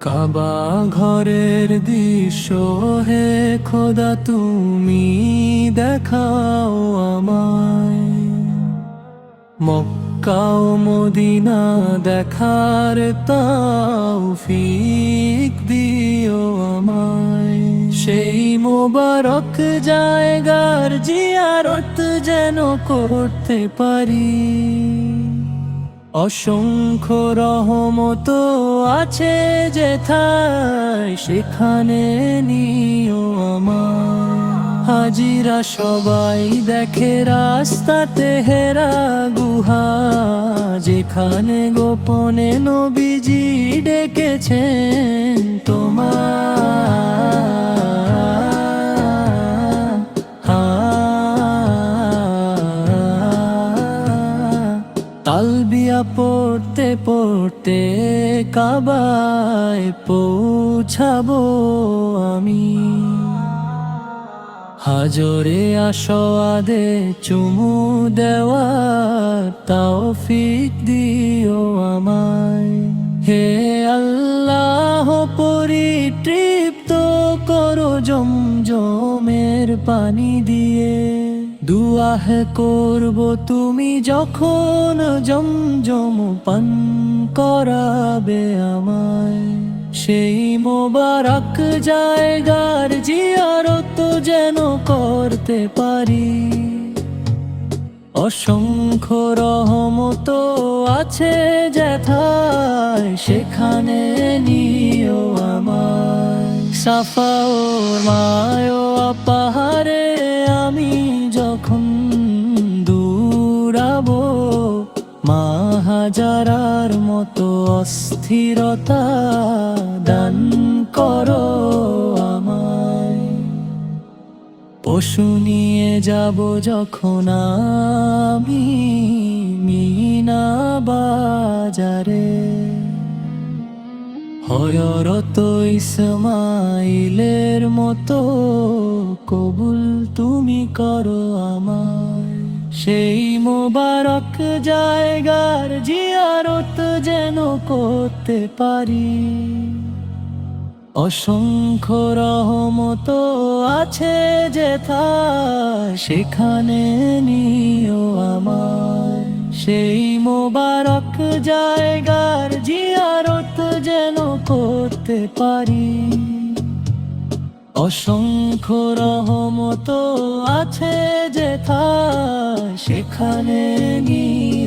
কাবা ঘরের দৃশ্য হে খোদা তুমি দেখাও আমায়, মক্কা ও মদিনা দেখার তৌফিক দিও আমায়। সেই মোবারক জায়গার জিয়ারত যেন করতে পারি, অসংখ্য রহমত আছে যেথায় সেখানে নিও আমায়। হাজিরা সবাই দেখে রাস্তাতে হেরা গুহা, যেখানে গোপনে নবীজি ডেকেছেন তোমার। তালবিয়া পড়তে পড়তে কাবায় পৌঁছাবো আমি, হাজরে আসওয়াদে চুমু দেওয়ার তৌফিক দিও আমায়। হে আল্লাহ পরিতৃপ্ত করো জমজমের পানি দিয়ে, দুআহ করব তুমি যখন জমজম পান করাবে আমায়। সেই মোবারক জায়গার জিয়ারত যেন করতে পারি, অসংখ্য রহমত আছে যেথায় সেখানে নিও আমায়। সাফা ও মারওয়া পাহাড়ে আমি যখন দৌড়াবো, মা হাজারার মতো অস্থিরতা দান করো আমায়। পশু নিয়ে যাব যখন আমি মিনা বাজারে, হযরত ইসমাইলের মতো কবুল তুমি করো আমায়। সেই মোবারক জায়গার জিয়ারত যেন করতে পারি, অসংখ্য রহমত আছে যেথায় সেখানে নিও আমায়। সেই মোবারক জায়গার জিয়ারত যেন করতে পারি, অসংখ্য রহমত আছে যেথায় সেখানে নিও